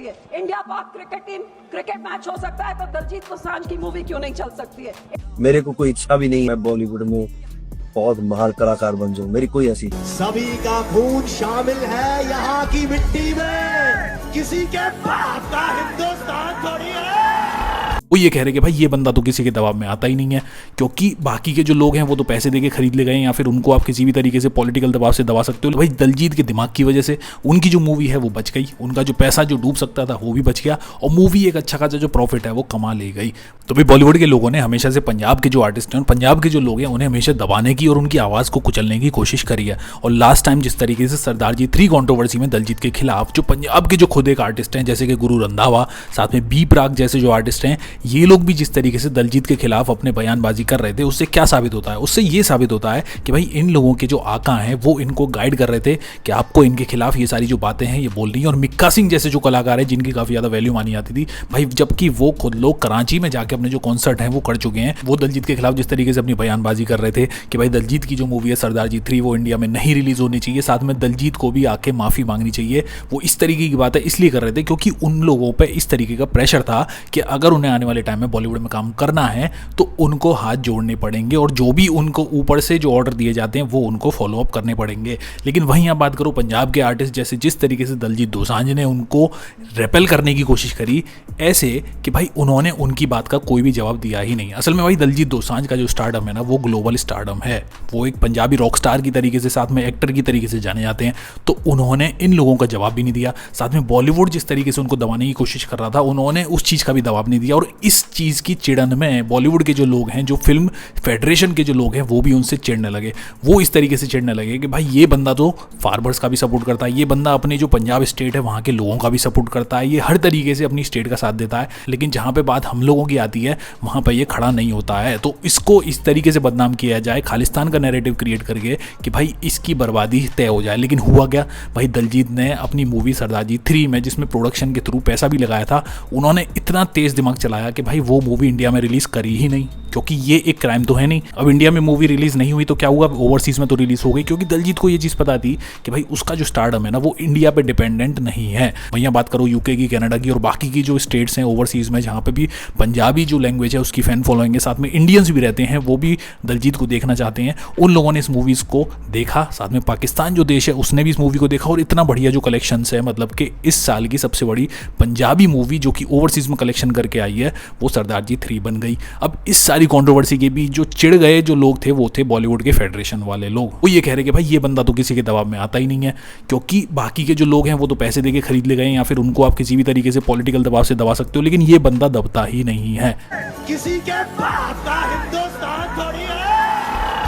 India पाक cricket team cricket match हो सकता है तो दलजीत दोसांझ की मूवी क्यों नहीं चल सकती है? मेरे को कोई इच्छा भी नहीं मैं बॉलीवुड में बहुत महान कलाकार बन जाऊं, मेरी कोई ऐसी। सभी का खून शामिल है यहाँ की मिट्टी में, किसी के बाप का हिंदुस्तान थोड़ी है। वो ये कह रहे कि भाई ये बंदा तो किसी के दबाव में आता ही नहीं है, क्योंकि बाकी के जो लोग हैं वो तो पैसे देके खरीद ले गए या फिर उनको आप किसी भी तरीके से पॉलिटिकल दबाव से दबा सकते हो। भाई दलजीत के दिमाग की वजह से उनकी जो मूवी है वो बच गई, उनका जो पैसा जो डूब सकता था वो भी बच गया और मूवी एक अच्छा खासा जो प्रॉफिट है वो कमा ले गई। तो भाई बॉलीवुड के लोगों ने हमेशा से पंजाब के जो आर्टिस्ट हैं, पंजाब के जो लोग हैं, उन्हें हमेशा दबाने की और उनकी आवाज़ को कुचलने की कोशिश करी है। और लास्ट टाइम जिस तरीके से सरदार जी 3 कंट्रोवर्सी में दलजीत के खिलाफ जो पंजाब के जो खुद एक आर्टिस्ट हैं जैसे कि गुरु रंधावा, साथ में बी प्राक जैसे जो आर्टिस्ट हैं, ये लोग भी जिस तरीके से दलजीत के खिलाफ अपने बयानबाजी कर रहे थे, उससे क्या साबित होता है? उससे ये साबित होता है कि भाई इन लोगों के जो आका हैं वो इनको गाइड कर रहे थे कि आपको इनके खिलाफ ये सारी जो बातें हैं ये बोलनी है। और मिक्का सिंह जैसे जो कलाकार हैं जिनकी काफ़ी ज़्यादा वैल्यू मानी जाती थी भाई, जबकि वो खुद लोग कराची में जाके अपने जो कॉन्सर्ट हैं वो कर चुके हैं, वो दलजीत के खिलाफ जिस तरीके से अपनी बयानबाजी कर रहे थे कि भाई दलजीत की जो मूवी है सरदार जी 3 वो इंडिया में नहीं रिलीज होनी चाहिए, साथ में दलजीत को भी आके माफ़ी मांगनी चाहिए। वो इस तरीके की बात है इसलिए कर रहे थे क्योंकि उन लोगों पर इस तरीके का प्रेशर था कि अगर उन्हें आने वाले टाइम में बॉलीवुड में काम करना है तो उनको हाथ जोड़ने पड़ेंगे और जो भी उनको ऊपर से जो ऑर्डर दिए जाते हैं वो उनको फॉलो अप करने पड़ेंगे। लेकिन वहीं आप बात करो पंजाब के आर्टिस्ट जैसे जिस तरीके से दलजीत दोसांझ ने उनको रेपेल करने की कोशिश करी, ऐसे कि भाई उन्होंने उनकी बात का कोई भी जवाब दिया ही नहीं। असल में भाई दलजीत दोसांझ का जो स्टारडम है ना वो ग्लोबल स्टारडम है, वो एक पंजाबी रॉक स्टार की तरीके से साथ में एक्टर की तरीके से जाने जाते हैं। तो उन्होंने इन लोगों का जवाब भी नहीं दिया, साथ में बॉलीवुड जिस तरीके से उनको दबाने की कोशिश कर रहा था उन्होंने उस चीज़ का भी जवाब नहीं दिया। और इस चीज़ की चिड़न में बॉलीवुड के जो लोग हैं, जो फिल्म फेडरेशन के जो लोग हैं, वो भी उनसे चिढ़ने लगे। वो इस तरीके से चिढ़ने लगे कि भाई ये बंदा तो फार्मर्स का भी सपोर्ट करता है, ये बंदा अपने जो पंजाब स्टेट है वहाँ के लोगों का भी सपोर्ट करता है, ये हर तरीके से अपनी स्टेट का साथ देता है, लेकिन जहाँ पे बात हम लोगों की आती है वहाँ पर ये खड़ा नहीं होता है। तो इसको इस तरीके से बदनाम किया जाए, खालिस्तान का नैरेटिव क्रिएट करके कि भाई इसकी बर्बादी तय हो जाए। लेकिन हुआ क्या भाई, दलजीत ने अपनी मूवी सरदार जी 3 में, जिसमें प्रोडक्शन के थ्रू पैसा भी लगाया था, उन्होंने इतना तेज़ दिमाग चलाया कि भाई वो मूवी इंडिया में रिलीज़ करी ही नहीं, क्योंकि ये एक क्राइम तो है नहीं। अब इंडिया में मूवी रिलीज नहीं हुई तो क्या हुआ, ओवरसीज में तो रिलीज हो गई, क्योंकि दलजीत को ये चीज़ पता थी कि भाई उसका जो स्टारडम है ना वो इंडिया पे डिपेंडेंट नहीं है। वहीं बात करो यूके की, कनाडा की और बाकी की जो स्टेट्स हैं ओवरसीज में जहाँ पे भी पंजाबी जो लैंग्वेज है उसकी फैन फॉलोइंग है, साथ में इंडियंस भी रहते हैं, वो भी दलजीत को देखना चाहते हैं। उन लोगों ने इस मूवीज़ को देखा, साथ में पाकिस्तान जो देश है उसने भी इस मूवी को देखा और इतना बढ़िया जो कलेक्शन है, मतलब कि इस साल की सबसे बड़ी पंजाबी मूवी जो कि ओवरसीज में कलेक्शन करके आई है वो सरदार जी 3 बन गई। अब इस सारी कॉन्ट्रोवर्सी के भी जो चिढ़ गए जो लोग थे वो थे बॉलीवुड के फेडरेशन वाले लोग। वो ये कह रहे कि भाई ये बंदा तो किसी के दबाव में आता ही नहीं है, क्योंकि बाकी के जो लोग हैं वो तो पैसे देके खरीद ले गए या फिर उनको आप किसी भी तरीके से पॉलिटिकल दबाव से दबा सकते हो, लेकिन ये बंदा दबता ही नहीं है। किसी के बाप का हिंदुस्तान थोड़ी है।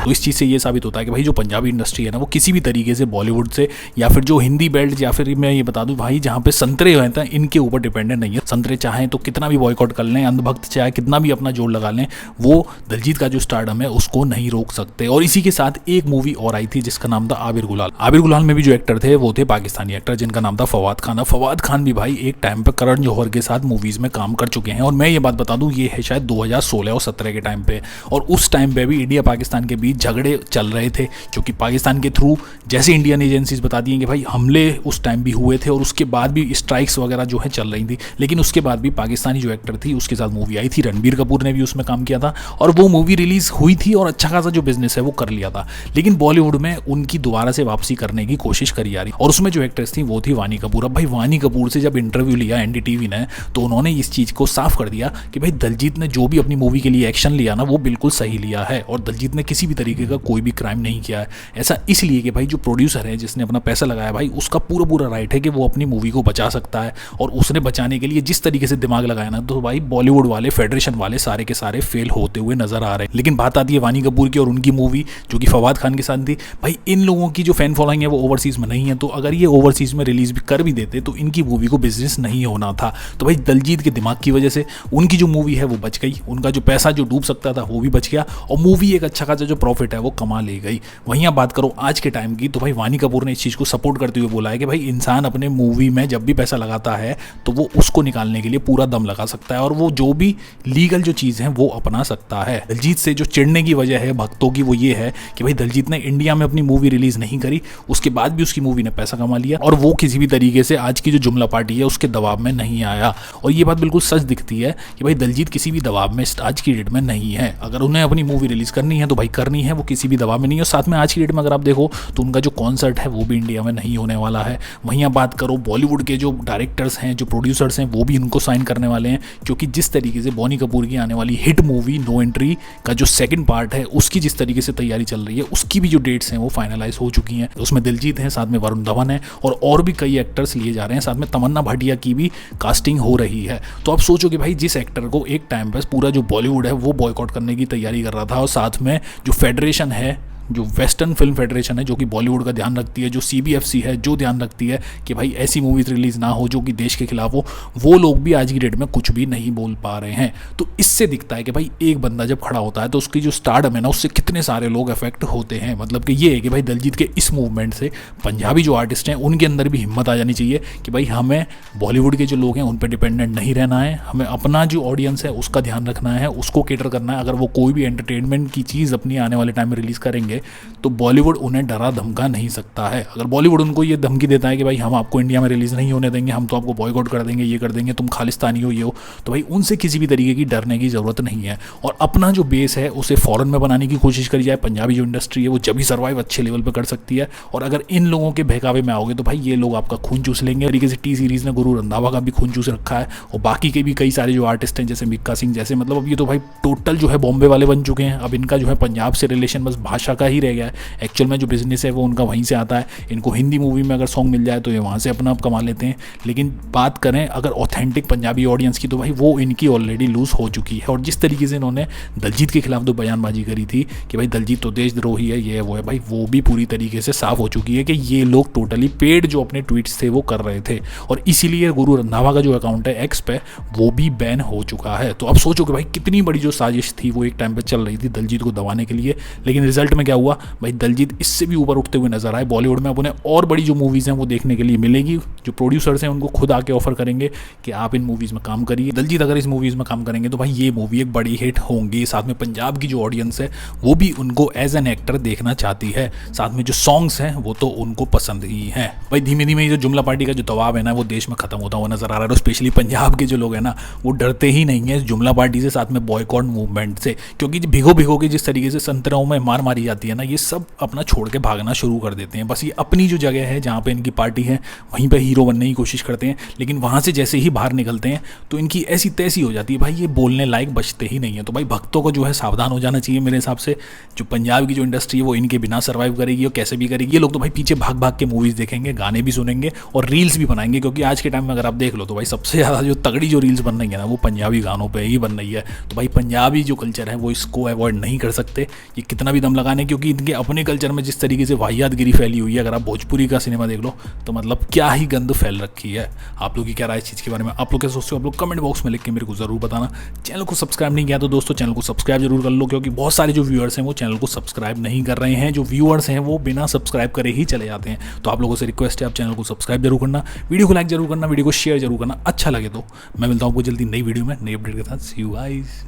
तो इस चीज़ से ये साबित होता है कि भाई जो पंजाबी इंडस्ट्री है ना वो किसी भी तरीके से बॉलीवुड से या फिर जो हिंदी बेल्ट या फिर मैं ये बता दूं भाई जहाँ पे संतरे रहते हैं इनके ऊपर डिपेंडेंट नहीं है। संतरे चाहें तो कितना भी बॉयकॉट कर लें, अंधभक्त चाहे कितना भी अपना जोर लगा लें, वो दलजीत का जो स्टारडम है उसको नहीं रोक सकते। और इसी के साथ एक मूवी और आई थी जिसका नाम था आबिर गुलाल। आबिर गुलाल में भी जो एक्टर थे वो थे पाकिस्तानी एक्टर जिनका नाम था फवाद खान। फवाद खान भी भाई एक टाइम पर करण जौहर के साथ मूवीज़ में काम कर चुके हैं और मैं ये बात बता दूँ ये है शायद 2016 और 17 के टाइम पे, और उस टाइम पे भी इंडिया पाकिस्तान के बीच झगड़े चल रहे थे, क्योंकि पाकिस्तान के थ्रू जैसे इंडियन एजेंसीज बताती हैं कि भाई हमले उस टाइम भी हुए थे और उसके बाद भी स्ट्राइक्स वगैरह जो है चल रही थी, लेकिन उसके बाद भी पाकिस्तानी जो एक्टर थी उसके साथ मूवी आई थी, रणबीर कपूर ने भी उसमें काम किया था और वो मूवी रिलीज हुई थी और अच्छा खासा जो बिजनेस है वो कर लिया था। लेकिन बॉलीवुड में उनकी दोबारा से वापसी करने की कोशिश करी जा रही और उसमें जो एक्ट्रेस थी वो थी वानी कपूर। अब भाई वानी कपूर से जब इंटरव्यू लिया एनडीटीवी ने तो उन्होंने इस चीज़ को साफ कर दिया कि भाई दलजीत ने जो भी अपनी मूवी के लिए एक्शन लिया ना वो बिल्कुल सही लिया है और दलजीत ने किसी भी तरीके का कोई भी क्राइम नहीं किया है। ऐसा इसलिए कि भाई जो प्रोड्यूसर है जिसने अपना पैसा लगाया भाई उसका पूरा राइट है कि वो अपनी मूवी को बचा सकता है, और उसने बचाने के लिए जिस तरीके से दिमाग लगाया ना तो भाई बॉलीवुड वाले फेडरेशन वाले सारे के सारे फेल होते हुए नजर आ रहे हैं। लेकिन बात आती है वानी कपूर की और उनकी मूवी जो कि फवाद खान के साथ थी। भाई इन लोगों की जो फैन फॉलोइंग है वो ओवरसीज में नहीं है, तो अगर ये ओवरसीज में रिलीज भी कर भी देते तो इनकी मूवी को बिजनेस नहीं होना था। तो भाई दलजीत के दिमाग की वजह से उनकी जो मूवी है वो बच गई, उनका जो पैसा जो डूब सकता था वो भी बच गया और मूवी एक अच्छा खासा जो प्रॉफिट है वो कमा ले गई। वहीं आप बात करो आज के टाइम की, तो भाई वानी कपूर ने इस चीज़ को सपोर्ट करते हुए बोला है कि भाई इंसान अपने मूवी में जब भी पैसा लगाता है तो वो उसको निकालने के लिए पूरा दम लगा सकता है और वो जो भी लीगल जो चीज़ है वो अपना सकता है। दिलजीत से जो चिढ़ने की वजह है भक्तों की वो ये है कि भाई दिलजीत ने इंडिया में अपनी मूवी रिलीज नहीं करी, उसके बाद भी उसकी मूवी ने पैसा कमा लिया और वो किसी भी तरीके से आज की जो जुमला पार्टी है उसके दबाव में नहीं आया। और ये बात बिल्कुल सच दिखती है कि भाई दिलजीत किसी भी दबाव में आज की डेट में नहीं है। अगर उन्हें अपनी मूवी रिलीज करनी है तो भाई करनी है, वो किसी भी दबाव में नहीं है। और साथ में आज की डेट में अगर आप देखो तो उनका जो कॉन्सर्ट है वो भी इंडिया में नहीं होने वाला है। वहीं आप बात करो बॉलीवुड के जो डायरेक्टर्स हैं, जो प्रोड्यूसर्स हैं, वो भी उनको साइन करने वाले हैं, क्योंकि जिस तरीके से बोनी कपूर की आने वाली हिट मूवी नो एंट्री का जो सेकंड पार्ट है उसकी जिस तरीके से तैयारी चल रही है उसकी भी जो डेट्स हैं वो फाइनलाइज हो चुकी हैं। उसमें दिलजीत है, साथ में वरुण धवन है और भी कई एक्टर्स लिए जा रहे हैं, साथ में तमन्ना भाटिया की भी कास्टिंग हो रही है। तो आप सोचो कि भाई जिस एक्टर को एक टाइम पर पूरा जो बॉलीवुड है वो बॉयकॉट करने की तैयारी कर रहा था और साथ में जो फेडरेशन है, जो वेस्टर्न फिल्म फेडरेशन है जो कि बॉलीवुड का ध्यान रखती है, जो CBFC है जो ध्यान रखती है कि भाई ऐसी मूवीज रिलीज ना हो जो कि देश के खिलाफ हो, वो लोग भी आज की डेट में कुछ भी नहीं बोल पा रहे हैं। तो इससे दिखता है कि भाई एक बंदा जब खड़ा होता है तो उसकी जो स्टारडम है ना उससे कितने सारे लोग अफेक्ट होते हैं। मतलब कि ये है कि भाई दिलजीत के इस मूवमेंट से पंजाबी जो आर्टिस्ट हैं उनके अंदर भी हिम्मत आ जानी चाहिए कि भाई हमें बॉलीवुड के जो लोग हैं उन पर डिपेंडेंट नहीं रहना है, हमें अपना जो ऑडियंस है उसका ध्यान रखना है, उसको केटर करना है। अगर वो कोई भी एंटरटेनमेंट की चीज़ अपनी आने वाले टाइम में रिलीज़ करेंगे तो बॉलीवुड उन्हें डरा धमका नहीं सकता है। अगर बॉलीवुड उनको ये धमकी देता है कि भाई हम आपको इंडिया में रिलीज़ नहीं होने देंगे, हम तो आपको बॉयकॉट कर देंगे, ये कर देंगे, तुम खालिस्तानी हो, ये हो, तो भाई उनसे किसी भी तरीके की डरने की ज़रूरत नहीं है। और अपना जो बेस है उसे फॉरेन में बनाने की कोशिश करी जाए। पंजाबी जो इंडस्ट्री है वो जब भी सर्वाइव अच्छे लेवल पर कर सकती है। और अगर इन लोगों के बहकावे में आओगे तो भाई ये लोग आपका खून चूस लेंगे। तरीके से T सीरीज़ ने गुरु रंधावा का भी खून चूस रखा है और बाकी के भी कई सारे जो आर्टिस्ट हैं जैसे मिक्का सिंह जैसे, मतलब अब ये तो भाई टोटल जो है बॉम्बे वाले बन चुके हैं। अब इनका जो है पंजाब से रिलेशन बस भाषा का ही रह गया है। एक्चुअल में जो बिजनेस है वो उनका वहीं से आता है। इनको हिंदी मूवी में अगर सॉन्ग मिल जाए तो ये वहाँ से अपना आप कमा लेते हैं। लेकिन बात करें अगर ऑथेंटिक पंजाबी ऑडियंस की तो भाई वो इनकी ऑलरेडी लूज़ हो चुकी है। और जिस तरीके से इन्होंने दिलजीत के खिलाफ जो बयानबाजी करी थी कि भाई दिलजीत तो देशद्रोही है, ये वो है, भाई वो भी पूरी तरीके से साफ हो चुकी है कि ये लोग टोटली पेड जो अपने ट्वीट्स थे वो कर रहे थे। और इसीलिए गुरु रंधावा का जो अकाउंट है एक्स पे वो भी बैन हो चुका है। तो अब सोचो कि भाई कितनी बड़ी जो साजिश थी वो एक टाइम पे चल रही थी दिलजीत को दबाने के लिए। लेकिन रिजल्ट में क्या हुआ भाई, दिलजीत इससे भी ऊपर उठते हुए नजर आए। बॉलीवुड में अब उन्हें और बड़ी जो मूवीज़ हैं वो देखने के लिए मिलेगी। जो प्रोड्यूसर्स हैं उनको खुद आके ऑफर करेंगे कि आप इन मूवीज़ में काम करिए। दिलजीत अगर इस मूवीज़ में काम करेंगे तो भाई ये मूवी एक बड़ी हिट होंगी। साथ में पंजाब की जो ऑडियंस है वो भी उनको एज एन एक्टर देखना चाहती है। साथ में जो सॉन्ग्स हैं वो तो उनको पसंद ही हैं। भाई धीमे धीमे ये जो जुमला पार्टी का जो दबाव है ना वो देश में खत्म होता हुआ नजर आ रहा है। और स्पेशली पंजाब के जो लोग हैं ना वो डरते ही नहीं है जुमला पार्टी से, साथ में बॉयकॉट मूवमेंट से। क्योंकि भिगो भिगो के जिस तरीके से संतरों में मार मारी जाती है ना, ये सब अपना छोड़ के भागना शुरू कर देते हैं। बस ये अपनी जो जगह है जहाँ पे इनकी पार्टी है वहीं पे हीरो बनने की कोशिश करते हैं। लेकिन वहाँ से जैसे ही बाहर निकलते हैं तो इनकी ऐसी तैसी हो जाती है भाई ये बोलने लायक बचते ही नहीं है। तो भाई भक्तों को जो है सावधान हो जाना चाहिए मेरे हिसाब से। जो पंजाब की जो इंडस्ट्री है वो इनके बिना सर्वाइव करेगी और कैसे भी करेगी। ये लोग तो भाई पीछे भाग भाग के मूवीज़ देखेंगे, गाने भी सुनेंगे और रील्स भी बनाएंगे। क्योंकि आज के टाइम में अगर आप देख लो तो भाई सबसे ज़्यादा जो तगड़ी जो रील्स बन रही है ना वो पंजाबी गानों पर ही बन रही है। तो भाई पंजाबी जो कल्चर है वो इसको अवॉइड नहीं कर सकते ये कितना भी दम लगाने, क्योंकि इनके अपने कल्चर में जिस तरीके से वाहियातगिरी फैली हुई है। अगर आप भोजपुरी का सिनेमा देख लो तो मतलब क्या ही गंद फैल रखी है। आप लोग की क्या राय इस चीज़ के बारे में, आप लोग क्या सोचते हो, आप लोग कमेंट बॉक्स में लिख के मेरे को जरूर बताना। चैनल को सब्सक्राइब नहीं किया तो दोस्तों चैनल को सब्सक्राइब जरूर कर लो, क्योंकि बहुत सारे जो व्यूअर्स हैं वो चैनल को सब्सक्राइब नहीं कर रहे हैं। जो व्यूअर्स हैं वो बिना सब्सक्राइब करे ही चले जाते हैं। तो आप लोगों से रिक्वेस्ट है आप चैनल को सब्सक्राइब जरूर करना, वीडियो को लाइक जरूर करना, वीडियो को शेयर जरूर करना। अच्छा लगे तो मैं मिलता हूँ आपको जल्दी नई वीडियो में नई अपडेट के साथ। सी यू गाइस।